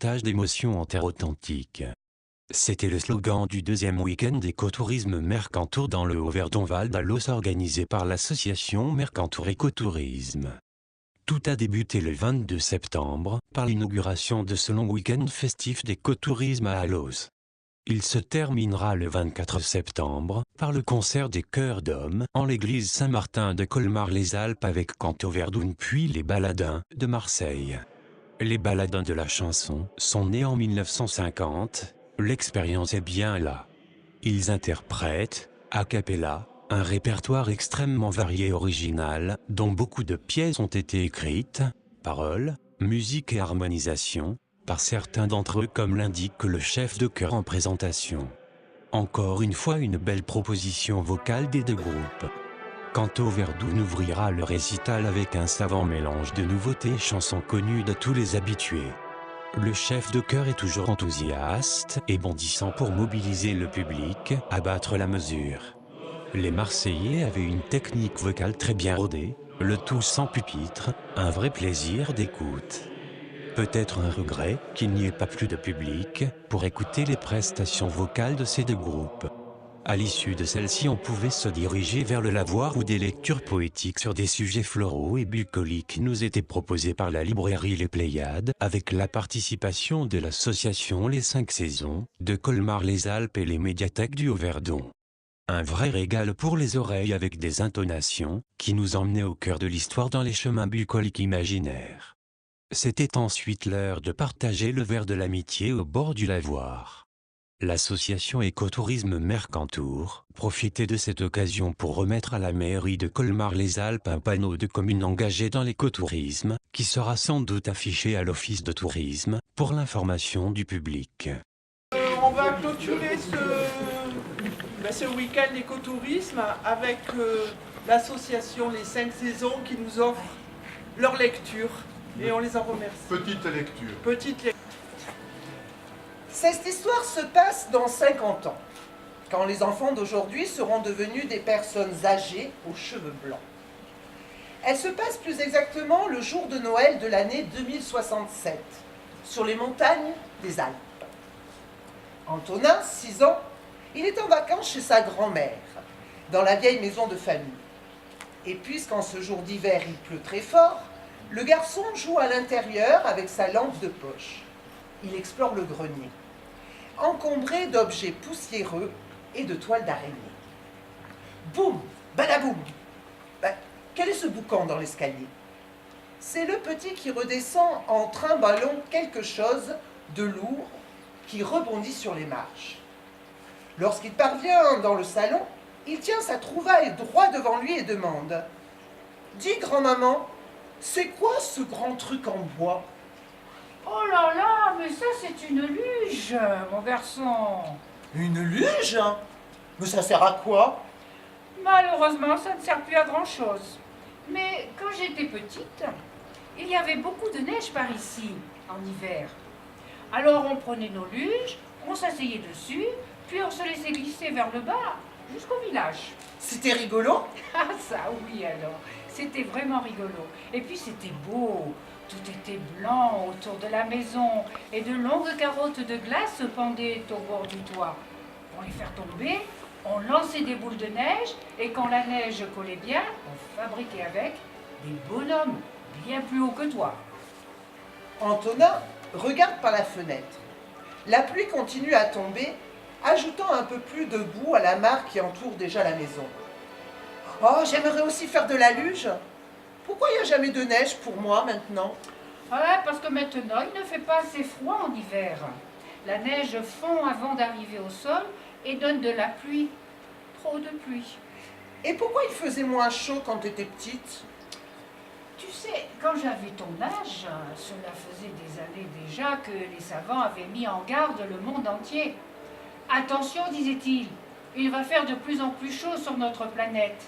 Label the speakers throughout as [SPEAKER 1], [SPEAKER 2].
[SPEAKER 1] partage d'émotions en terre authentique. C'était le slogan du deuxième week-end d'écotourisme Mercantour dans le Haut-Verdon Val d'Alos organisé par l'association Mercantour Écotourisme. Tout a débuté le 22 septembre par l'inauguration de ce long week-end festif d'écotourisme à Alos. Il se terminera le 24 septembre par le concert des chœurs d'hommes en l'église Saint-Martin de Colmar-les-Alpes avec Canto Verdoun puis les Baladins de Marseille. Les Baladins de la chanson sont nés en 1950, l'expérience est bien là. Ils interprètent, a cappella, un répertoire extrêmement varié et original, dont beaucoup de pièces ont été écrites, paroles, musique et harmonisation, par certains d'entre eux comme l'indique le chef de chœur en présentation. Encore une fois une belle proposition vocale des deux groupes. Canto Verdoun ouvrira le récital avec un savant mélange de nouveautés et chansons connues de tous les habitués. Le chef de chœur est toujours enthousiaste et bondissant pour mobiliser le public, abattre la mesure. Les Marseillais avaient une technique vocale très bien rodée, le tout sans pupitre, un vrai plaisir d'écoute. Peut-être un regret qu'il n'y ait pas plus de public pour écouter les prestations vocales de ces deux groupes. À l'issue de celle-ci, on pouvait se diriger vers le lavoir où des lectures poétiques sur des sujets floraux et bucoliques nous étaient proposées par la librairie Les Pléiades, avec la participation de l'association Les 5 Saisons, de Colmar-les-Alpes et les médiathèques du Haut-Verdon. Un vrai régal pour les oreilles avec des intonations qui nous emmenaient au cœur de l'histoire dans les chemins bucoliques imaginaires. C'était ensuite l'heure de partager le verre de l'amitié au bord du lavoir. L'association Écotourisme Mercantour profitait de cette occasion pour remettre à la mairie de Colmar-les-Alpes un panneau de commune engagée dans l'écotourisme, qui sera sans doute affiché à l'office de tourisme pour l'information du public.
[SPEAKER 2] On va clôturer ce week-end d'écotourisme avec l'association Les 5 Saisons qui nous offre leur lecture et on les en remercie.
[SPEAKER 3] Petite lecture.
[SPEAKER 2] Petite lecture.
[SPEAKER 4] Cette histoire se passe dans 50 ans, quand les enfants d'aujourd'hui seront devenus des personnes âgées aux cheveux blancs. Elle se passe plus exactement le jour de Noël de l'année 2067, sur les montagnes des Alpes. Antonin, 6 ans, il est en vacances chez sa grand-mère, dans la vieille maison de famille. Et puisqu'en ce jour d'hiver il pleut très fort, le garçon joue à l'intérieur avec sa lampe de poche. Il explore le grenier, encombré d'objets poussiéreux et de toiles d'araignée. Boum, badaboum. Quel est ce boucan dans l'escalier? C'est le petit qui redescend en trimballant quelque chose de lourd qui rebondit sur les marches. Lorsqu'il parvient dans le salon, il tient sa trouvaille droit devant lui et demande « Dis, grand-maman, c'est quoi ce grand truc en bois ?»
[SPEAKER 5] Oh là là, mais ça c'est une luge, mon garçon.
[SPEAKER 4] Une luge? Mais ça sert à quoi?
[SPEAKER 5] Malheureusement, ça ne sert plus à grand-chose. Mais quand j'étais petite, il y avait beaucoup de neige par ici, en hiver. Alors on prenait nos luges, on s'asseyait dessus, puis on se laissait glisser vers le bas, jusqu'au village.
[SPEAKER 4] C'était rigolo?
[SPEAKER 5] Ah ça oui alors, c'était vraiment rigolo. Et puis c'était beau. Tout était blanc autour de la maison et de longues carottes de glace se pendaient au bord du toit. Pour les faire tomber, on lançait des boules de neige et quand la neige collait bien, on fabriquait avec des bonhommes bien plus hauts que toi.
[SPEAKER 4] Antonin regarde par la fenêtre. La pluie continue à tomber, ajoutant un peu plus de boue à la mare qui entoure déjà la maison. Oh, j'aimerais aussi faire de la luge. Pourquoi il n'y a jamais de neige pour moi maintenant?
[SPEAKER 5] Ouais, parce que maintenant, il ne fait pas assez froid en hiver. La neige fond avant d'arriver au sol et donne de la pluie. Trop de pluie.
[SPEAKER 4] Et pourquoi il faisait moins chaud quand tu étais petite?
[SPEAKER 5] Tu sais, quand j'avais ton âge, cela faisait des années déjà que les savants avaient mis en garde le monde entier. Attention, disait-il, il va faire de plus en plus chaud sur notre planète.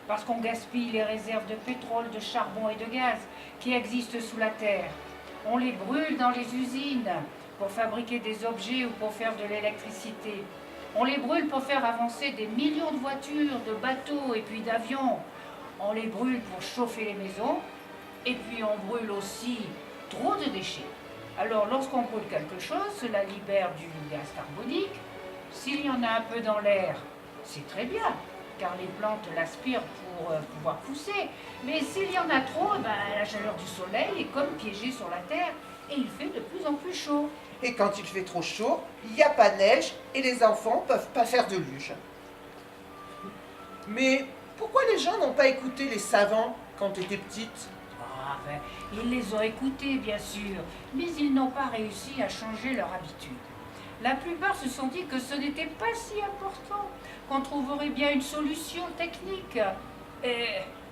[SPEAKER 5] Parce qu'on gaspille les réserves de pétrole, de charbon et de gaz qui existent sous la terre. On les brûle dans les usines pour fabriquer des objets ou pour faire de l'électricité. On les brûle pour faire avancer des millions de voitures, de bateaux et puis d'avions. On les brûle pour chauffer les maisons et puis on brûle aussi trop de déchets. Alors, lorsqu'on brûle quelque chose, cela libère du gaz carbonique. S'il y en a un peu dans l'air, c'est très bien, car les plantes l'aspirent pour pouvoir pousser. Mais s'il y en a trop, la chaleur du soleil est comme piégée sur la terre et il fait de plus en plus chaud.
[SPEAKER 4] Et quand il fait trop chaud, il n'y a pas de neige et les enfants peuvent pas faire de luge. Mais pourquoi les gens n'ont pas écouté les savants quand tu étais petite?
[SPEAKER 5] Ah, ils les ont écoutés, bien sûr, mais ils n'ont pas réussi à changer leur habitude. La plupart se sont dit que ce n'était pas si important, qu'on trouverait bien une solution technique. Et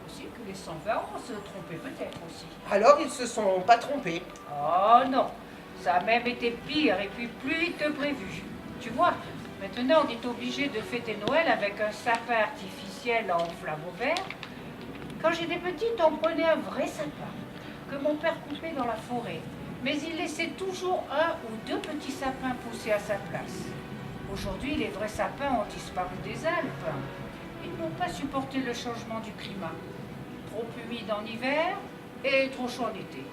[SPEAKER 5] aussi que les savants se trompaient peut-être aussi.
[SPEAKER 4] Alors ils se sont pas trompés.
[SPEAKER 5] Oh non, ça a même été pire et puis plus vite que prévu. Tu vois, maintenant on est obligé de fêter Noël avec un sapin artificiel en flambeau vert. Quand j'étais petite, on prenait un vrai sapin que mon père coupait dans la forêt. Mais il laissait toujours un ou deux petits sapins pousser à sa place. Aujourd'hui, les vrais sapins ont disparu des Alpes. Ils n'ont pas supporté le changement du climat. Trop humide en hiver et trop chaud en été.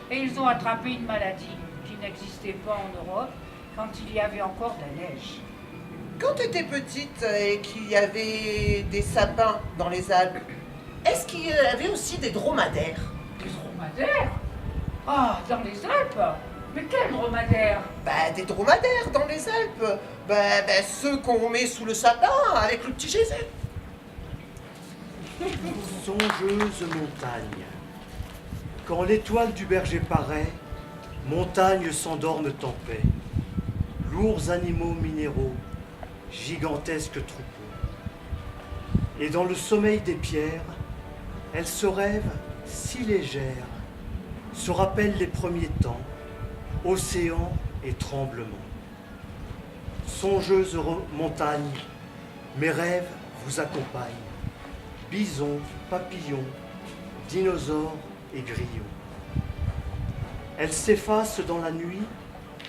[SPEAKER 5] Et ils ont attrapé une maladie qui n'existait pas en Europe quand il y avait encore de la neige.
[SPEAKER 4] Quand tu étais petite et qu'il y avait des sapins dans les Alpes, est-ce qu'il y avait aussi des dromadaires?
[SPEAKER 5] Des dromadaires? Ah, dans les Alpes? Mais quel dromadaire?
[SPEAKER 4] Des dromadaires dans les Alpes. Ceux qu'on met sous le sapin avec le petit geyser.
[SPEAKER 3] Songeuse montagne. Quand l'étoile du berger paraît, montagnes s'endorment en paix. Lourds animaux minéraux, gigantesques troupeaux. Et dans le sommeil des pierres, elle se rêve si légère, se rappelle les premiers temps, océan et tremblements. Songeuse montagne, mes rêves vous accompagnent. Bisons, papillons, dinosaures et grillons. Elle s'efface dans la nuit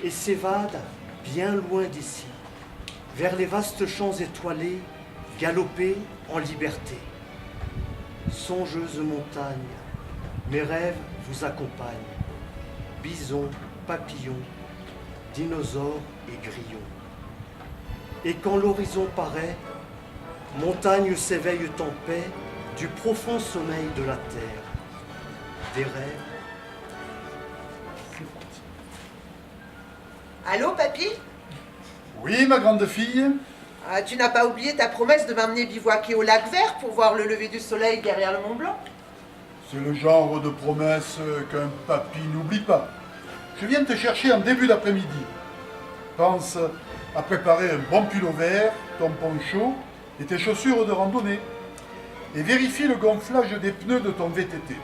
[SPEAKER 3] et s'évade bien loin d'ici, vers les vastes champs étoilés, galoper en liberté. Songeuse montagne, mes rêves vous accompagnent. Bisons, papillons, dinosaures et grillons. Et quand l'horizon paraît, montagne s'éveille en paix du profond sommeil de la terre. Des rêves.
[SPEAKER 4] Allô, papy?
[SPEAKER 6] Oui, ma grande fille.
[SPEAKER 4] Ah, tu n'as pas oublié ta promesse de m'amener bivouaquer au lac Vert pour voir le lever du soleil derrière le Mont Blanc?
[SPEAKER 6] C'est le genre de promesse qu'un papy n'oublie pas. Je viens te chercher en début d'après-midi. Pense à préparer un bon pull vert, ton poncho et tes chaussures de randonnée. Et vérifie le gonflage des pneus de ton VTT.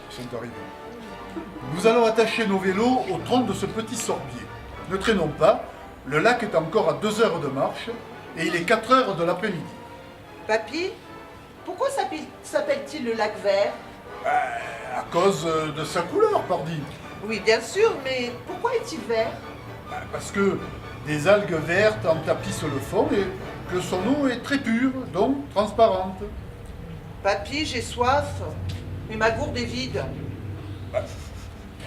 [SPEAKER 6] Ils sont arrivés. Nous allons attacher nos vélos au tronc de ce petit sorbier. Ne traînons pas, le lac est encore à 2 heures de marche et il est 4 heures de l'après-midi.
[SPEAKER 4] Papy, pourquoi s'appelle-t-il le lac Vert?
[SPEAKER 6] À cause de sa couleur, pardi.
[SPEAKER 4] Oui, bien sûr, mais pourquoi est-il vert?
[SPEAKER 6] Parce que des algues vertes en tapissent le fond et que son eau est très pure, donc transparente.
[SPEAKER 4] Papy, j'ai soif, mais ma gourde est vide.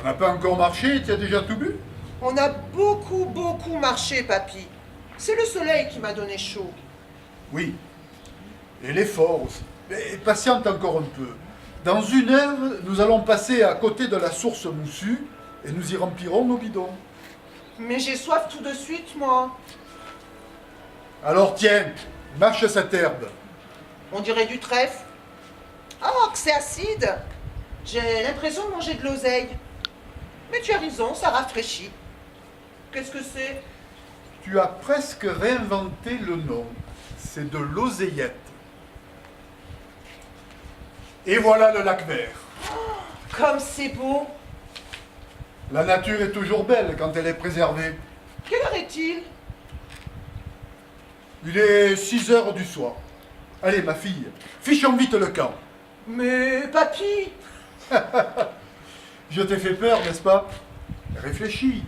[SPEAKER 6] On n'a pas encore marché et tu as déjà tout bu?
[SPEAKER 4] On a beaucoup marché, papy. C'est le soleil qui m'a donné chaud.
[SPEAKER 6] Oui. Et l'effort aussi. Mais patiente encore un peu. Dans 1 heure, nous allons passer à côté de la source moussue et nous y remplirons nos bidons.
[SPEAKER 4] Mais j'ai soif tout de suite, moi.
[SPEAKER 6] Alors tiens, marche cette herbe.
[SPEAKER 4] On dirait du trèfle. Oh, que c'est acide. J'ai l'impression de manger de l'oseille. Mais tu as raison, ça rafraîchit. Qu'est-ce que c'est?
[SPEAKER 6] Tu as presque réinventé le nom. C'est de l'oseillette. Et voilà le lac vert.
[SPEAKER 4] Comme c'est beau.
[SPEAKER 6] La nature est toujours belle quand elle est préservée.
[SPEAKER 4] Quelle heure est-il?
[SPEAKER 6] Il est 6 heures du soir. Allez, ma fille, fichons vite le camp.
[SPEAKER 4] Mais papy,
[SPEAKER 6] Je t'ai fait peur, n'est-ce pas? Réfléchis.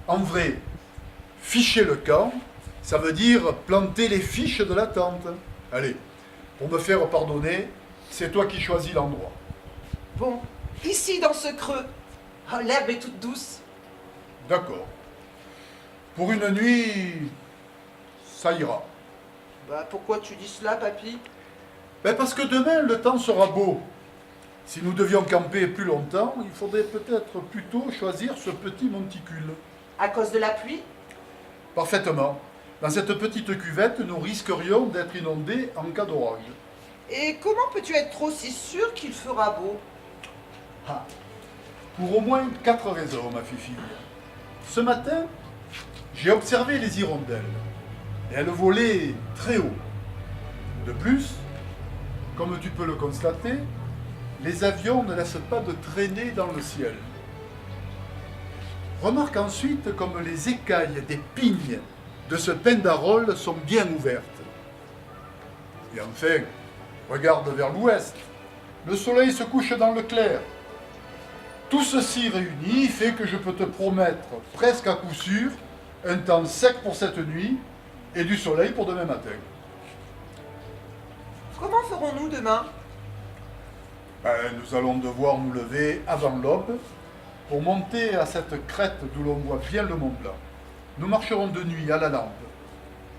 [SPEAKER 6] En vrai, ficher le camp, ça veut dire planter les fiches de la tente. Allez, pour me faire pardonner, c'est toi qui choisis l'endroit.
[SPEAKER 4] Bon, ici dans ce creux. Oh, l'herbe est toute douce.
[SPEAKER 6] D'accord. Pour une nuit, ça ira.
[SPEAKER 4] Bah, pourquoi tu dis cela, papy?
[SPEAKER 6] Ben parce que demain, le temps sera beau. Si nous devions camper plus longtemps, il faudrait peut-être plutôt choisir ce petit monticule.
[SPEAKER 4] À cause de la pluie?
[SPEAKER 6] Parfaitement. Dans cette petite cuvette, nous risquerions d'être inondés en cas d'orage.
[SPEAKER 4] Et comment peux-tu être aussi sûr qu'il fera beau?
[SPEAKER 6] Ah. Pour au moins 4 raisons, ma fifille. Ce matin, j'ai observé les hirondelles. Et elles volaient très haut. De plus, comme tu peux le constater, les avions ne laissent pas de traînées dans le ciel. Remarque ensuite comme les écailles des pignes de ce pendarole sont bien ouvertes. Et enfin, regarde vers l'ouest. Le soleil se couche dans le clair. Tout ceci réuni fait que je peux te promettre, presque à coup sûr, un temps sec pour cette nuit et du soleil pour demain matin.
[SPEAKER 4] Comment ferons-nous demain?
[SPEAKER 6] Nous allons devoir nous lever avant l'aube pour monter à cette crête d'où l'on voit bien le Mont Blanc. Nous marcherons de nuit à la lampe.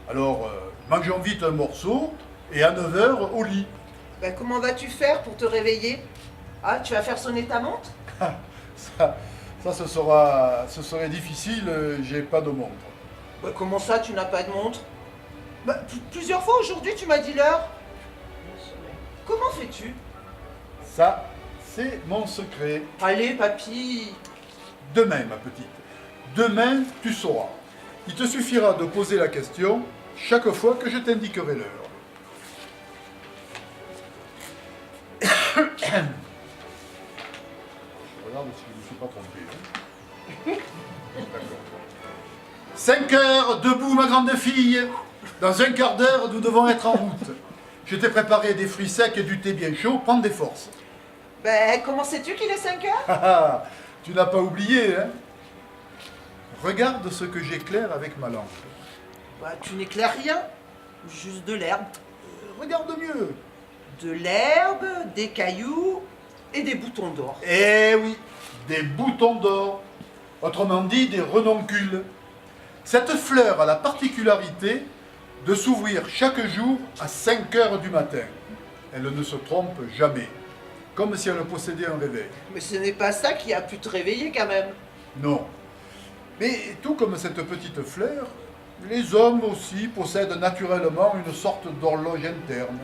[SPEAKER 6] Alors, mangeons vite un morceau et à 9 h au lit.
[SPEAKER 4] Bah, comment vas-tu faire pour te réveiller? Ah, tu vas faire sonner ta montre?
[SPEAKER 6] Ce serait difficile, j'ai pas de montre.
[SPEAKER 4] Bah, comment ça, tu n'as pas de montre? Bah, plusieurs fois aujourd'hui, tu m'as dit l'heure. Comment fais-tu?
[SPEAKER 6] Ça, c'est mon secret.
[SPEAKER 4] Allez, papy.
[SPEAKER 6] Demain, ma petite. Demain, tu sauras. Il te suffira de poser la question chaque fois que je t'indiquerai l'heure. Regarde si je ne me suis pas trompé. D'accord. 5 heures, debout, ma grande fille. Dans un quart d'heure, nous devons être en route. Je t'ai préparé des fruits secs et du thé bien chaud. Prends des forces.
[SPEAKER 4] Ben, comment sais-tu qu'il est 5 heures?
[SPEAKER 6] Ah, tu n'as pas oublié, hein? Regarde ce que j'éclaire avec ma lampe.
[SPEAKER 4] Bah, tu n'éclaires rien. Juste de l'herbe.
[SPEAKER 6] Regarde mieux.
[SPEAKER 4] De l'herbe, des cailloux et des boutons d'or.
[SPEAKER 6] Eh oui, des boutons d'or. Autrement dit, des renoncules. Cette fleur a la particularité de s'ouvrir chaque jour à 5 heures du matin. Elle ne se trompe jamais. Comme si elle possédait un réveil.
[SPEAKER 4] Mais ce n'est pas ça qui a pu te réveiller quand même.
[SPEAKER 6] Non. Mais tout comme cette petite fleur, les hommes aussi possèdent naturellement une sorte d'horloge interne.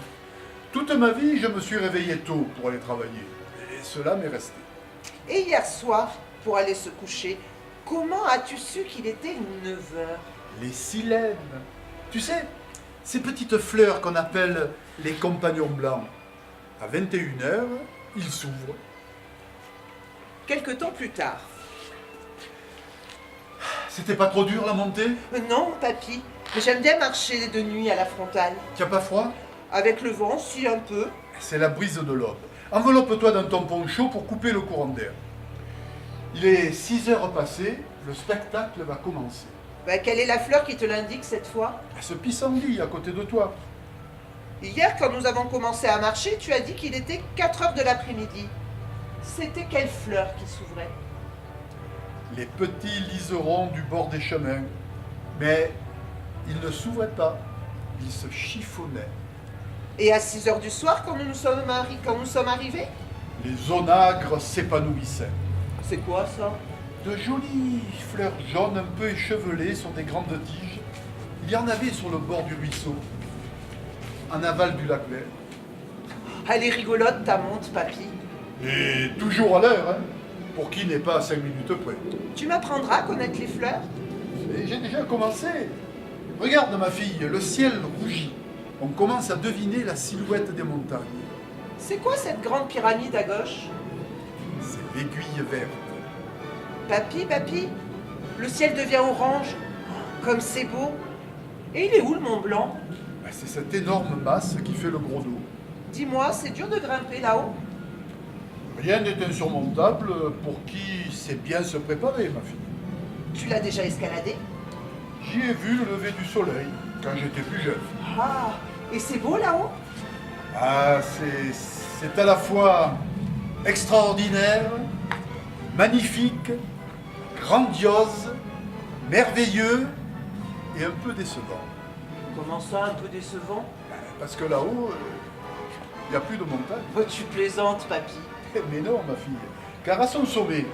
[SPEAKER 6] Toute ma vie, je me suis réveillé tôt pour aller travailler. Et cela m'est resté.
[SPEAKER 4] Et hier soir, pour aller se coucher, comment as-tu su qu'il était 9 heures?
[SPEAKER 6] Les silènes. Tu sais, ces petites fleurs qu'on appelle les compagnons blancs. À 21 h, ils s'ouvrent.
[SPEAKER 4] Quelque temps plus tard.
[SPEAKER 6] C'était pas trop dur la montée?
[SPEAKER 4] Non, papy, mais j'aime bien marcher de nuit à la frontale.
[SPEAKER 6] Tu n'as pas froid?
[SPEAKER 4] Avec le vent, si un peu.
[SPEAKER 6] C'est la brise de l'aube. Enveloppe-toi dans ton poncho pour couper le courant d'air. Il est 6 heures passées, le spectacle va commencer.
[SPEAKER 4] Bah, quelle est la fleur qui te l'indique cette fois?
[SPEAKER 6] Ce pissenlit à côté de toi.
[SPEAKER 4] Hier, quand nous avons commencé à marcher, tu as dit qu'il était 4 heures de l'après-midi. C'était quelle fleur qui s'ouvrait?
[SPEAKER 6] Les petits liserons du bord des chemins. Mais ils ne s'ouvraient pas, ils se chiffonnaient.
[SPEAKER 4] Et à 6 heures du soir, quand nous sommes arrivés?
[SPEAKER 6] Les onagres s'épanouissaient.
[SPEAKER 4] C'est quoi ça?
[SPEAKER 6] De jolies fleurs jaunes un peu échevelées sur des grandes tiges. Il y en avait sur le bord du ruisseau, en aval du lac vert.
[SPEAKER 4] Elle est rigolote ta montre, papy.
[SPEAKER 6] Et toujours à l'heure, hein, pour qui n'est pas à 5 minutes près.
[SPEAKER 4] Tu m'apprendras à connaître les fleurs?
[SPEAKER 6] Et j'ai déjà commencé. Regarde ma fille, le ciel rougit. On commence à deviner la silhouette des montagnes.
[SPEAKER 4] C'est quoi cette grande pyramide à gauche?
[SPEAKER 6] C'est l'aiguille verte.
[SPEAKER 4] Papy, le ciel devient orange. Comme c'est beau. Et il est où le Mont Blanc?
[SPEAKER 6] C'est cette énorme masse qui fait le gros dos.
[SPEAKER 4] Dis-moi, c'est dur de grimper là-haut?
[SPEAKER 6] Rien n'est insurmontable pour qui sait bien se préparer, ma fille.
[SPEAKER 4] Tu l'as déjà escaladé?
[SPEAKER 6] J'y ai vu le lever du soleil quand j'étais plus jeune.
[SPEAKER 4] Ah, et c'est beau là-haut?
[SPEAKER 6] Ah, c'est à la fois extraordinaire, magnifique, grandiose, merveilleux et un peu décevant.
[SPEAKER 4] Comment ça, un peu décevant?
[SPEAKER 6] Parce que là-haut, il n'y a plus de montagne.
[SPEAKER 4] Oh, tu plaisantes, papy.
[SPEAKER 6] Mais non, ma fille, car à son sommet,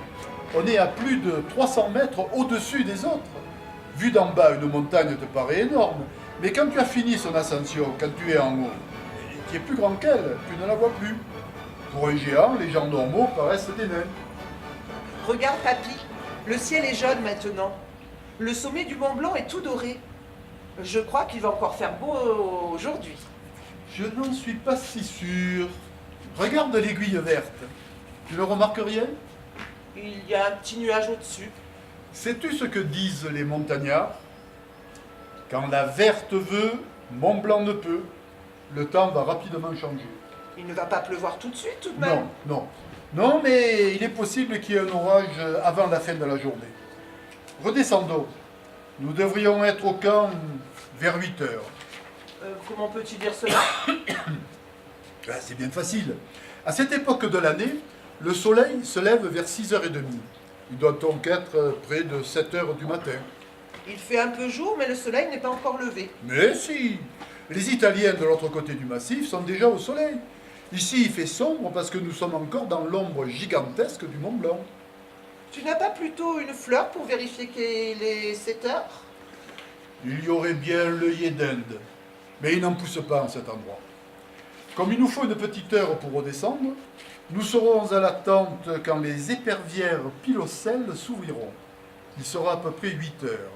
[SPEAKER 6] on est à plus de 300 mètres au-dessus des autres. Vu d'en bas, une montagne te paraît énorme, mais quand tu as fini son ascension, quand tu es en haut, tu es plus grand qu'elle, tu ne la vois plus. Pour un géant, les gens normaux paraissent des nains.
[SPEAKER 4] Regarde, papy, le ciel est jaune maintenant. Le sommet du Mont Blanc est tout doré. Je crois qu'il va encore faire beau aujourd'hui.
[SPEAKER 6] Je n'en suis pas si sûr. Regarde l'aiguille verte. Tu ne remarques rien?
[SPEAKER 4] Il y a un petit nuage au-dessus.
[SPEAKER 6] Sais-tu ce que disent les montagnards? Quand la verte veut, Mont Blanc ne peut. Le temps va rapidement changer.
[SPEAKER 4] Il ne va pas pleuvoir tout de suite, tout de même.
[SPEAKER 6] Non. Non, mais il est possible qu'il y ait un orage avant la fin de la journée. Redescendons. Nous devrions être au camp vers 8 heures.
[SPEAKER 4] Comment peux-tu dire cela?
[SPEAKER 6] Ben, c'est bien facile. À cette époque de l'année, le soleil se lève vers 6h30. Il doit donc être près de 7h du matin.
[SPEAKER 4] Il fait un peu jour, mais le soleil n'est pas encore levé.
[SPEAKER 6] Mais si! Les Italiens de l'autre côté du massif sont déjà au soleil. Ici, il fait sombre parce que nous sommes encore dans l'ombre gigantesque du Mont Blanc.
[SPEAKER 4] Tu n'as pas plutôt une fleur pour vérifier qu'il est 7 heures?
[SPEAKER 6] Il y aurait bien l'œillet d'Inde, mais il n'en pousse pas en cet endroit. Comme il nous faut une petite heure pour redescendre, nous serons à la tente quand les épervières pilocelles s'ouvriront. Il sera à peu près 8 heures.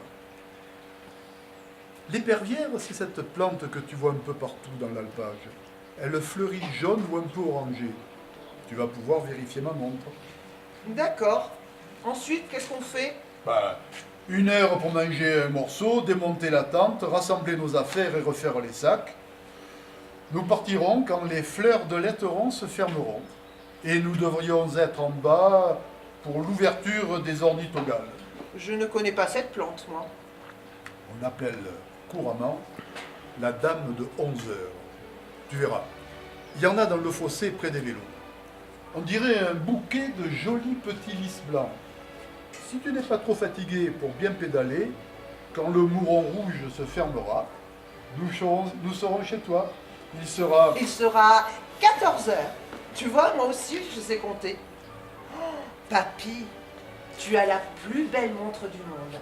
[SPEAKER 6] L'épervière, c'est cette plante que tu vois un peu partout dans l'alpage. Elle fleurit jaune ou un peu orangé. Tu vas pouvoir vérifier ma montre.
[SPEAKER 4] D'accord. Ensuite, qu'est-ce qu'on fait?
[SPEAKER 6] Une heure pour manger un morceau, démonter la tente, rassembler nos affaires et refaire les sacs. Nous partirons quand les fleurs de l'éteuron se fermeront. Et nous devrions être en bas pour l'ouverture des ornithogales.
[SPEAKER 4] Je ne connais pas cette plante, moi.
[SPEAKER 6] On appelle couramment la dame de 11 heures. Tu verras. Il y en a dans le fossé près des vélos. On dirait un bouquet de jolis petits lys blancs. Si tu n'es pas trop fatigué pour bien pédaler, quand le mouron rouge se fermera, nous serons chez toi. Il sera
[SPEAKER 4] 14 heures. Tu vois, moi aussi, je sais compter. Oh, papy, tu as la plus belle montre du monde.